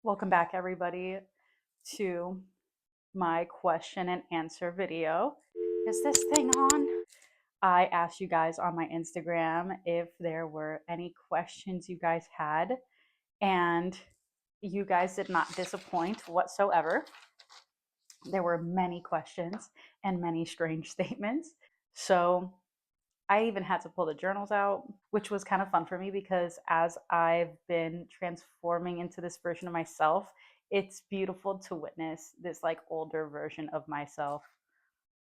Welcome back, everybody, to my question and answer video. Is this thing on? I asked you guys on my Instagram if there were any questions you guys had, and you guys did not disappoint whatsoever. There were many questions and many strange statements. So I even had to pull the journals out, which was kind of fun for me because as I've been transforming into this version of myself, it's beautiful to witness this like older version of myself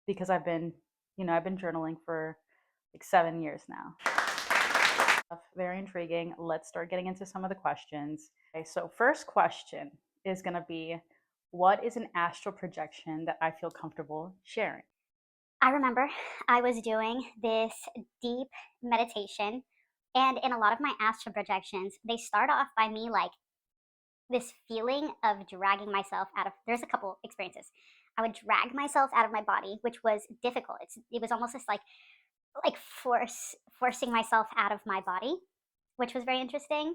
because I've been journaling for like 7 years now. Very intriguing. Let's start getting into some of the questions. Okay, so first question is going to be, what is an astral projection that I feel comfortable sharing? I remember I was doing this deep meditation, and in a lot of my astral projections, they start off by me like this feeling of dragging myself out of. There's a couple experiences. I would drag myself out of my body, which was difficult. It was almost just like forcing myself out of my body, which was very interesting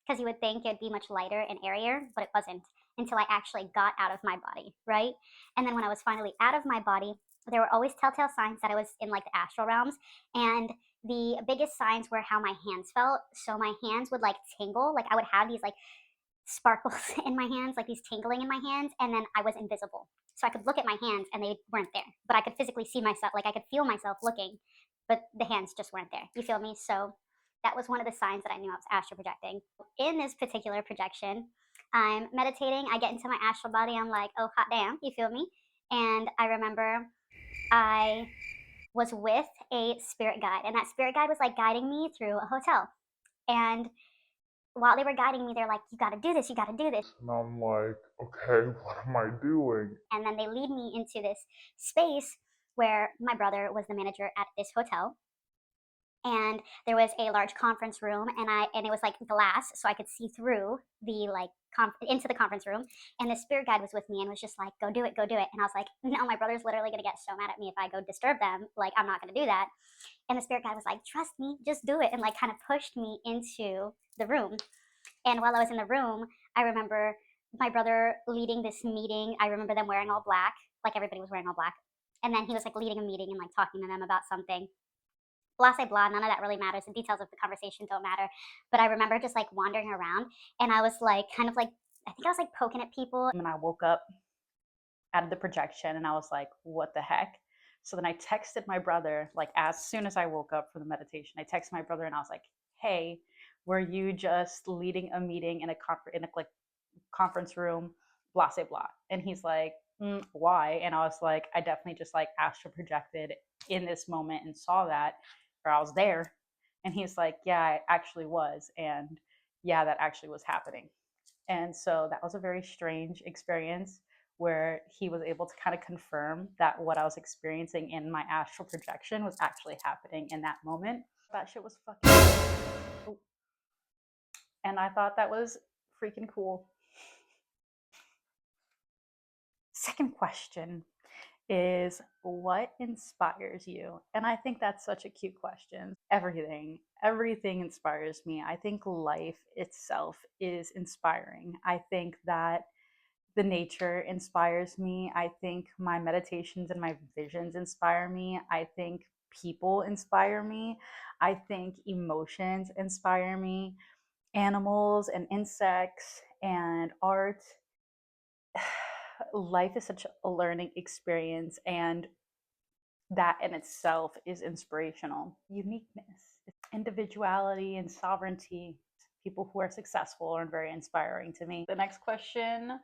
because you would think it'd be much lighter and airier, but it wasn't until I actually got out of my body, right? And then when I was finally out of my body, there were always telltale signs that I was in like the astral realms. And the biggest signs were how my hands felt. So my hands would like tingle. Like I would have these like sparkles in my hands, like these tingling in my hands, and then I was invisible. So I could look at my hands and they weren't there, but I could physically see myself, like I could feel myself looking, but the hands just weren't there. You feel me? So that was one of the signs that I knew I was astral projecting. In this particular projection, I'm meditating, I get into my astral body, I'm like, oh, hot damn, you feel me? And I remember I was with a spirit guide, and that spirit guide was like guiding me through a hotel. And while they were guiding me, they're like, you gotta do this, you gotta do this. And I'm like, okay, what am I doing? And then they lead me into this space where my brother was the manager at this hotel. And there was a large conference room, and it was like glass, so I could see through the like into the conference room. And the spirit guide was with me and was just like, go do it, go do it. And I was like, no, my brother's literally gonna get so mad at me if I go disturb them, like I'm not gonna do that. And the spirit guide was like, trust me, just do it, and like kind of pushed me into the room. And while I was in the room, I remember my brother leading this meeting. I remember them wearing all black, like everybody was wearing all black. And then he was like leading a meeting and like talking to them about something. Blah, say blah, none of that really matters. The details of the conversation don't matter. But I remember just like wandering around, and I was like, kind of like, I think I was like poking at people. And I woke up out of the projection and I was like, what the heck? So then I texted my brother, like as soon as I woke up from the meditation, I texted my brother and I was like, hey, were you just leading a meeting in a like conference room, blah, say blah. And he's like, why? And I was like, I definitely just like astral projected in this moment and saw that, or I was there. And he's like, yeah, I actually was. And yeah, that actually was happening. And so that was a very strange experience where he was able to kind of confirm that what I was experiencing in my astral projection was actually happening in that moment. That shit was fucking cool. And I thought that was freaking cool. Second question is, what inspires you? And I think that's such a cute question. Everything inspires me. I think life itself is inspiring. I think that the nature inspires me. I think my meditations and my visions inspire me. I think people inspire me. I think emotions inspire me. Animals and insects and art. Life is such a learning experience, and that in itself is inspirational. Uniqueness, individuality, and sovereignty. People who are successful are very inspiring to me. The next question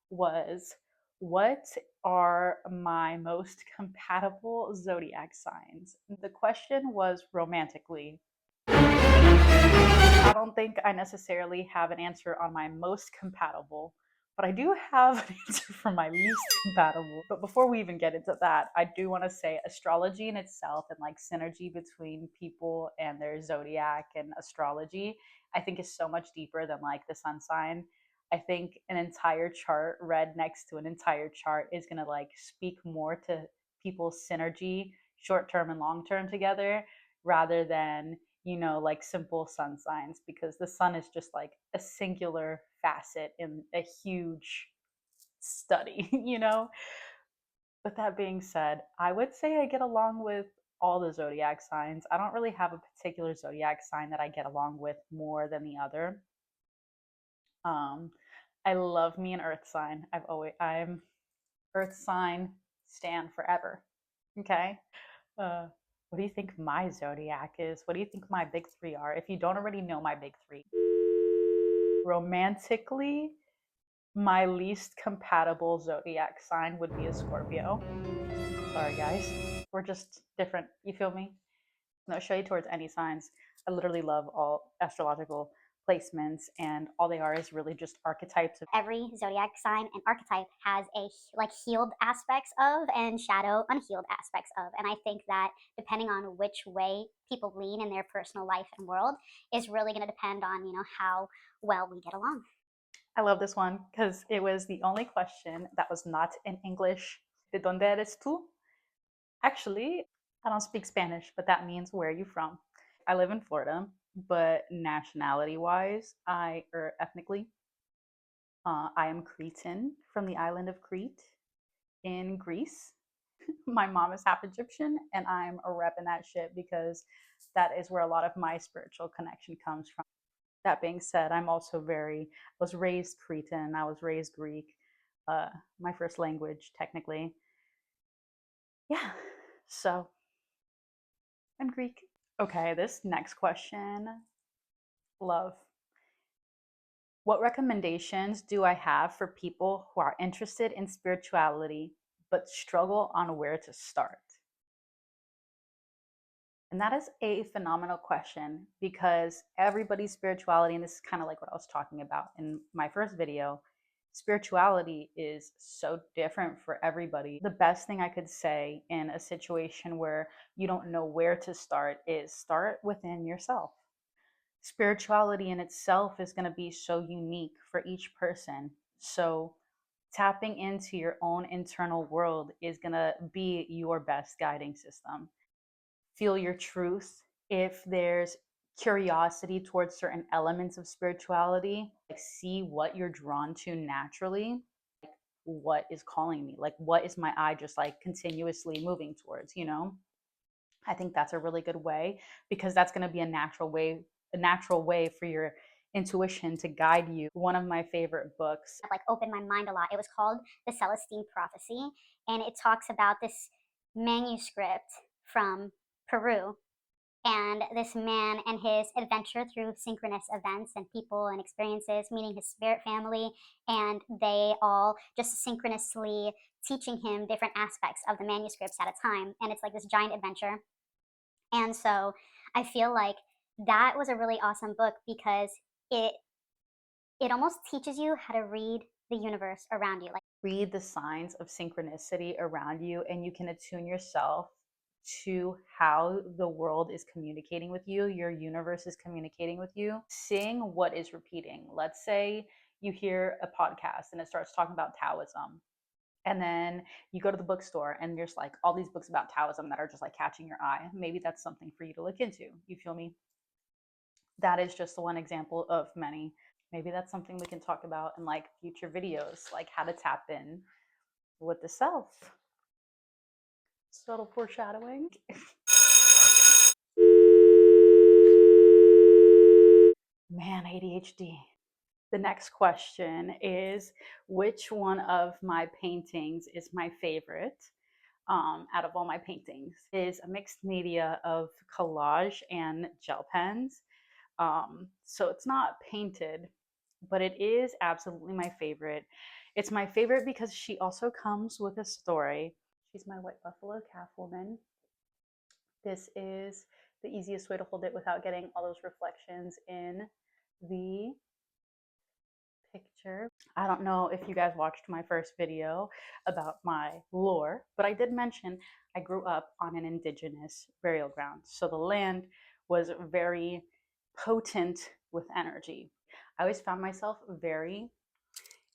was, what are my most compatible zodiac signs? The question was romantically. I don't think I necessarily have an answer on my most compatible, but I do have an answer for my least compatible. But before we even get into that, I do want to say astrology in itself and like synergy between people and their zodiac and astrology, I think is so much deeper than like the sun sign. I think an entire chart read next to an entire chart is going to like speak more to people's synergy, short term and long term together rather than, like simple sun signs, because the sun is just like a singular facet in a huge study, With that being said, I would say I get along with all the zodiac signs. I don't really have a particular zodiac sign that I get along with more than the other. Um, I love me an earth sign. I'm earth sign stand forever. Okay. Uh, what do you think my zodiac is? What do you think my big three are? If you don't already know my big three, romantically, my least compatible zodiac sign would be a Scorpio. Sorry, guys. We're just different. You feel me? No shade towards any signs. I literally love all astrological placements, and all they are is really just archetypes of. Every zodiac sign and archetype has a like healed aspects of and shadow unhealed aspects of. And I think that depending on which way people lean in their personal life and world is really going to depend on, how well we get along. I love this one because it was the only question that was not in English. ¿De dónde eres tú? Actually, I don't speak Spanish, but that means where are you from? I live in Florida, but nationality wise, or ethnically, I am Cretan from the island of Crete in Greece. My mom is half Egyptian, and I'm a rep in that shit because that is where a lot of my spiritual connection comes from. That being said, I was raised Cretan, I was raised Greek, my first language, technically. Yeah, so I'm Greek. Okay, this next question, love. What recommendations do I have for people who are interested in spirituality but struggle on where to start? And that is a phenomenal question because everybody's spirituality, and this is kind of like what I was talking about in my first video, spirituality is so different for everybody. The best thing I could say in a situation where you don't know where to start is start within yourself. Spirituality in itself is going to be so unique for each person. So tapping into your own internal world is going to be your best guiding system. Feel your truth. If there's curiosity towards certain elements of spirituality, like see what you're drawn to naturally. Like, what is calling me? Like, what is my eye just like continuously moving towards, I think that's a really good way because that's going to be a natural way for your intuition to guide you. One of my favorite books, Like opened my mind a lot. It was called The Celestine Prophecy, and it talks about this manuscript from Peru and this man and his adventure through synchronous events and people and experiences, meeting his spirit family, and they all just synchronously teaching him different aspects of the manuscripts at a time. And it's like this giant adventure. And so I feel like that was a really awesome book because it it almost teaches you how to read the universe around you. Like read the signs of synchronicity around you, and you can attune yourself to how the world is communicating with you, your universe is communicating with you, seeing what is repeating. Let's say you hear a podcast and it starts talking about Taoism. And then you go to the bookstore and there's like all these books about Taoism that are just like catching your eye. Maybe that's something for you to look into. You feel me? That is just one example of many. Maybe that's something we can talk about in like future videos, like how to tap in with the self. Subtle foreshadowing. Man, ADHD. The next question is, which one of my paintings is my favorite out of all my paintings? Is a mixed media of collage and gel pens. So it's not painted, but it is absolutely my favorite. It's my favorite because she also comes with a story. She's my white buffalo calf woman. This is the easiest way to hold it without getting all those reflections in the picture. I don't know if you guys watched my first video about my lore, but I did mention I grew up on an indigenous burial ground. So the land was very potent with energy. I always found myself very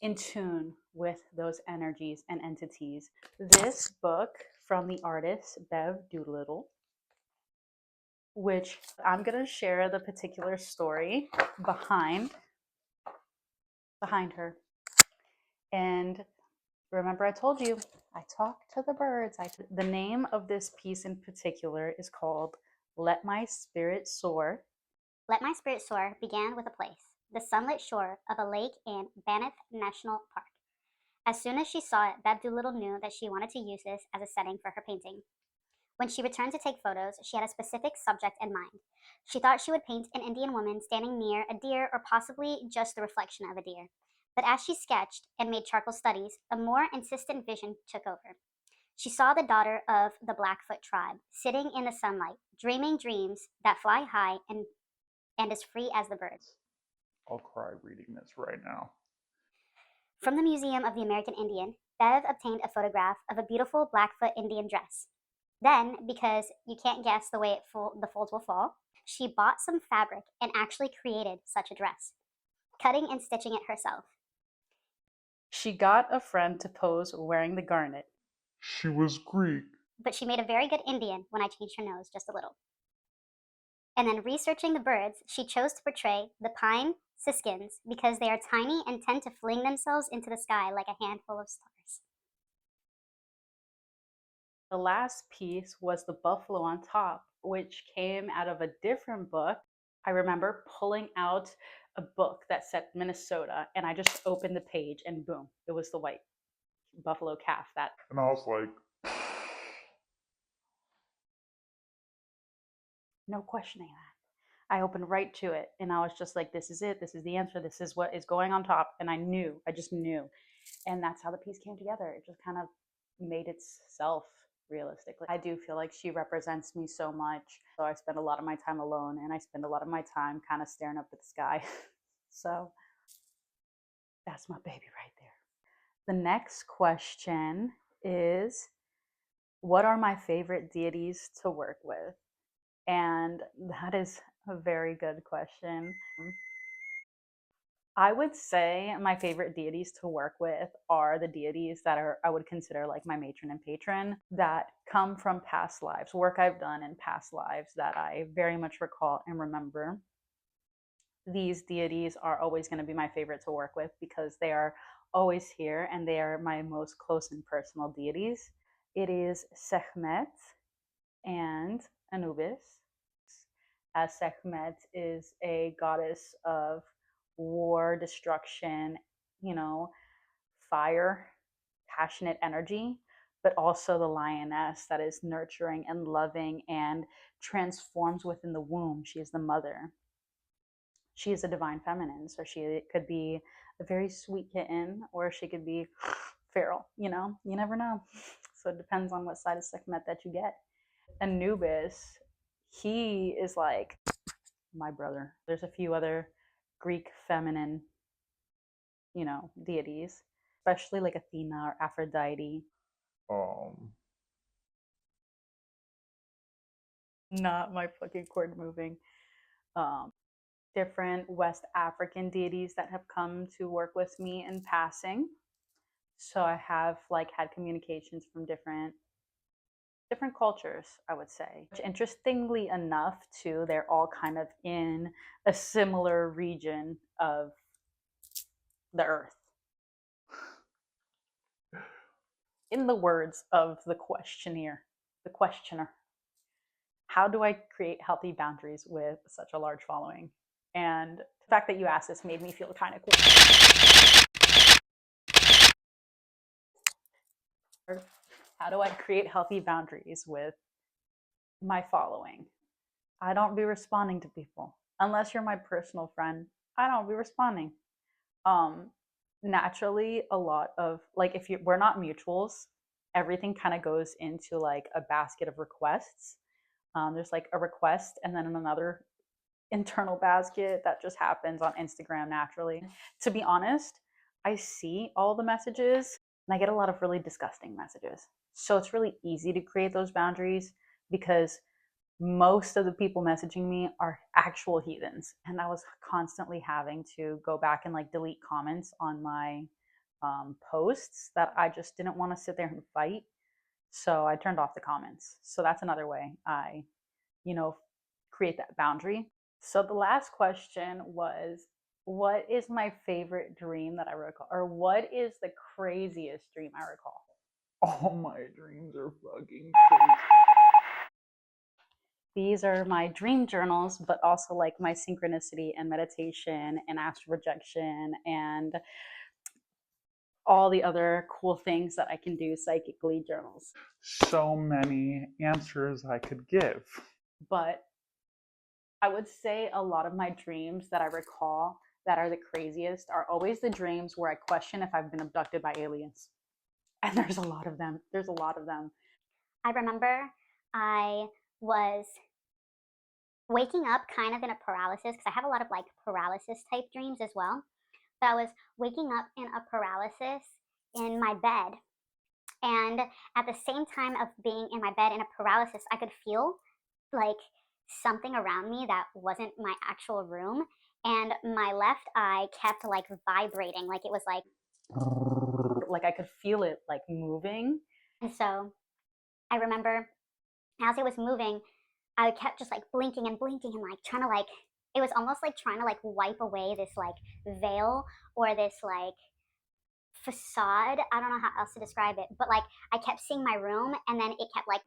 in tune with those energies and entities. This book from the artist Bev Doolittle, which I'm going to share the particular story behind her. And remember, I told you I talk to the birds. The name of this piece in particular is called Let My Spirit Soar. Let My Spirit Soar began with a place, the sunlit shore of a lake in Banff National Park. As soon as she saw it, Bev Doolittle knew that she wanted to use this as a setting for her painting. When she returned to take photos, she had a specific subject in mind. She thought she would paint an Indian woman standing near a deer or possibly just the reflection of a deer. But as she sketched and made charcoal studies, a more insistent vision took over. She saw the daughter of the Blackfoot tribe, sitting in the sunlight, dreaming dreams that fly high and as free as the birds. I'll cry reading this right now. From the Museum of the American Indian, Bev obtained a photograph of a beautiful Blackfoot Indian dress. Then, because you can't guess the way the folds will fall, she bought some fabric and actually created such a dress, cutting and stitching it herself. She got a friend to pose wearing the garnet. She was Greek. But she made a very good Indian when I changed her nose just a little. And then researching the birds, she chose to portray the pine siskins because they are tiny and tend to fling themselves into the sky like a handful of stars. The last piece was the buffalo on top, which came out of a different book. I remember pulling out a book that said Minnesota, and I just opened the page, and boom, it was the white buffalo calf. And I was like, no questioning that. I opened right to it, and I was just like, this is it. This is the answer. This is what is going on top. And I just knew. And that's how the piece came together. It just kind of made itself realistically. I do feel like she represents me so much. So I spend a lot of my time alone, and I spend a lot of my time kind of staring up at the sky. So that's my baby right there. The next question is, what are my favorite deities to work with? And that is a very good question. I would say my favorite deities to work with are the deities that I would consider like my matron and patron, that come from past lives, work I've done in past lives that I very much recall and remember. These deities are always going to be my favorite to work with because they are always here and they are my most close and personal deities. It is Sekhmet and Anubis, as Sekhmet is a goddess of war, destruction, you know, fire, passionate energy, but also the lioness that is nurturing and loving and transforms within the womb. She is the mother. She is a divine feminine, so she could be a very sweet kitten or she could be feral, you know, you never know. So it depends on what side of Sekhmet that you get. Anubis, he is like my brother. There's a few other Greek feminine, deities, especially like Athena or Aphrodite. um, Not my fucking cord moving. Different West African deities that have come to work with me in passing. So I have like had communications from different cultures, I would say. Interestingly enough, too, they're all kind of in a similar region of the earth. In the words of the questioner, how do I create healthy boundaries with such a large following? And the fact that you asked this made me feel kind of cool. How do I create healthy boundaries with my following? I don't be responding to people unless you're my personal friend. I don't be responding. Um, Naturally, a lot of like if we're not mutuals, everything kind of goes into like a basket of requests. There's like a request and then another internal basket that just happens on Instagram naturally. To be honest, I see all the messages and I get a lot of really disgusting messages. So it's really easy to create those boundaries because most of the people messaging me are actual heathens. And I was constantly having to go back and like delete comments on my posts that I just didn't want to sit there and fight. So I turned off the comments. So that's another way I, you know, create that boundary. So the last question was, what is my favorite dream that I recall? Or what is the craziest dream I recall? All my dreams are fucking crazy. These are my dream journals, but also like my synchronicity and meditation and astral projection and all the other cool things that I can do psychically journals. So many answers I could give. But I would say a lot of my dreams that I recall that are the craziest are always the dreams where I question if I've been abducted by aliens. And there's a lot of them. There's a lot of them. I remember I was waking up kind of in a paralysis because I have a lot of like paralysis type dreams as well. But I was waking up in a paralysis in my bed. And at the same time of being in my bed in a paralysis, I could feel like something around me that wasn't my actual room. And my left eye kept like vibrating, like it was like I could feel it like moving. And so I remember as it was moving, I kept just like blinking and blinking and like trying to like, it was almost like trying to like wipe away this like veil or this like facade. I don't know how else to describe it, but like I kept seeing my room and then it kept like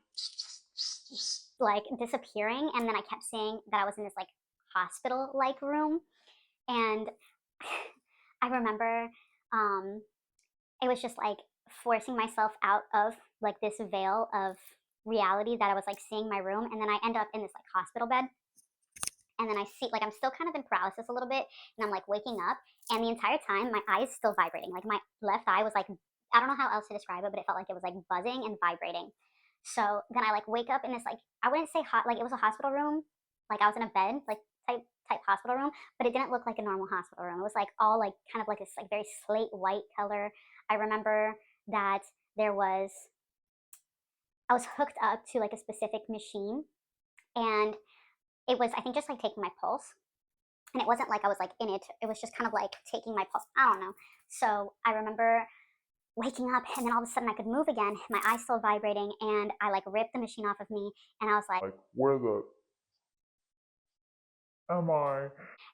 disappearing, and then I kept seeing that I was in this like hospital like room. And I remember it was just like forcing myself out of like this veil of reality that I was like seeing my room, and then I end up in this like hospital bed, and then I see like I'm still kind of in paralysis a little bit, and I'm like waking up, and the entire time my eye is still vibrating. Like my left eye was like, I don't know how else to describe it, but it felt like it was like buzzing and vibrating. So then I like wake up in this like, I wouldn't say hot, like it was a hospital room, like I was in a bed like type hospital room, but it didn't look like a normal hospital room. It was like all like kind of like this like very slate white color. I remember that there was, I was hooked up to like a specific machine, and it was, I think, just like taking my pulse. And it wasn't like I was like in it, it was just kind of like taking my pulse. I don't know. So I remember waking up, and then all of a sudden I could move again. My eye's still vibrating, and I like ripped the machine off of me, and I was like, where the am I?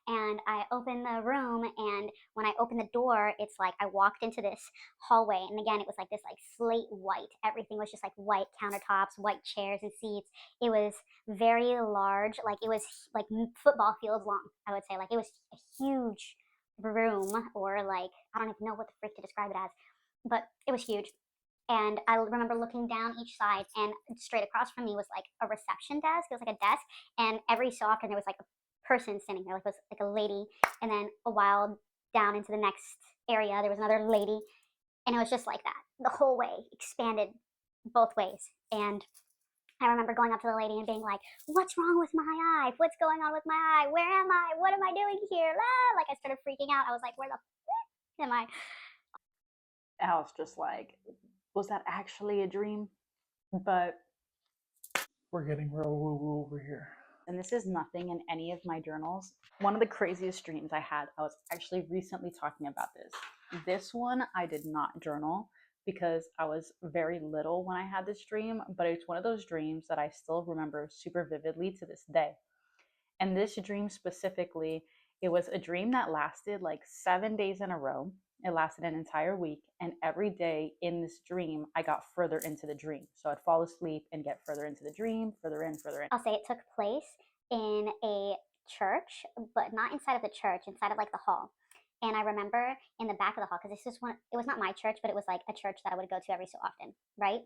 And I opened the room, and when I opened the door, it's like I walked into this hallway, and again it was like this like slate white. Everything was just like white countertops, white chairs and seats. It was very large, like it was like football fields long, I would say. Like it was a huge room, or like I don't even know what the freak to describe it as, but it was huge. And I remember looking down each side, and straight across from me was like a reception desk. It was like a desk, and every so often there was like a person standing there, like it was like a lady. And then a while down into the next area, there was another lady, and it was just like that the whole way, expanded both ways. And I remember going up to the lady and being like, "What's wrong with my eye? What's going on with my eye? Where am I? What am I doing here?" Ah! Like I started freaking out. I was like, "Where the f- am I?" I was just like, was that actually a dream? But We're getting real woo woo over here. and this is nothing in any of my journals. One of the craziest dreams I had, I was actually recently talking about this. This one I did not journal because I was very little when I had this dream, but it's one of those dreams that I still remember super vividly to this day. And this dream specifically, it was a dream that lasted like 7 days in a row. It lasted an entire week. And every day in this dream, I got further into the dream. So I'd fall asleep and get further into the dream, further in, further in. I'll say it took place in a church, but not inside of the church, inside of like the hall. And I remember in the back of the hall, because this is one, it was not my church, but it was like a church that I would go to every so often, right?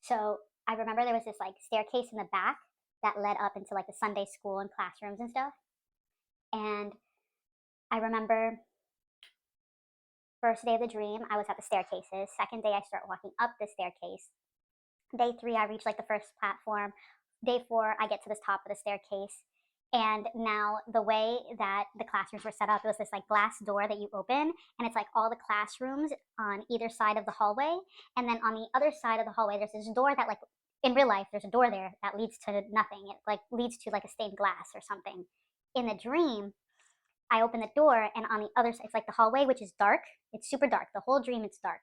So I remember there was this like staircase in the back that led up into like the Sunday school and classrooms and stuff. And I remember first day of the dream, I was at the staircases. Second day, I start walking up the staircase. Day 3, I reach like the first platform. Day 4, I get to the top of the staircase. And now the way that the classrooms were set up, it was this like glass door that you open, and it's like all the classrooms on either side of the hallway. And then on the other side of the hallway, there's this door that like in real life, there's a door there that leads to nothing. It like leads to like a stained glass or something. In the dream, I open the door, and on the other side, it's like the hallway, which is dark. It's super dark. The whole dream, it's dark.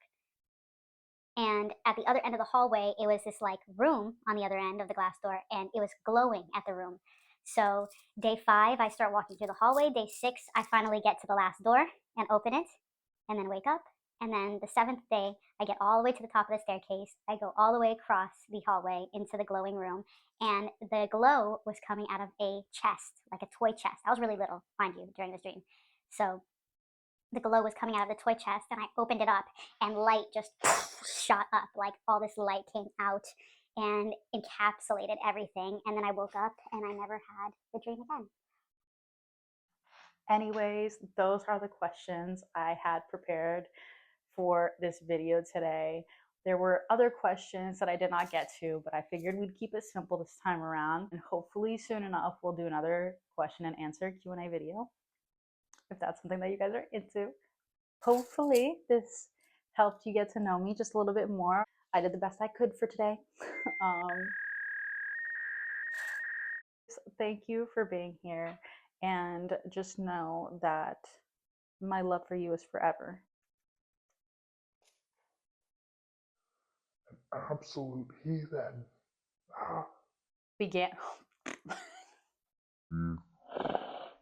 And at the other end of the hallway, it was this like room on the other end of the glass door, and it was glowing at the room. So day 5, I start walking through the hallway. Day 6, I finally get to the last door and open it, and then wake up. And then the 7th day, I get all the way to the top of the staircase. I go all the way across the hallway into the glowing room, and the glow was coming out of a chest, like a toy chest. I was really little, mind you, during this dream. So the glow was coming out of the toy chest, and I opened it up, and light just shot up. Like all this light came out and encapsulated everything. And then I woke up, and I never had the dream again. Anyways, those are the questions I had prepared for this video today. There were other questions that I did not get to, but I figured we'd keep it simple this time around, and hopefully soon enough we'll do another question and answer Q&A video if that's something that you guys are into. Hopefully this helped you get to know me just a little bit more. I did the best I could for today. Thank you for being here, and just know that my love for you is forever. Absolute heathen. Began.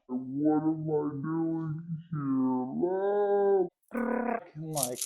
What am I doing here? Love. Like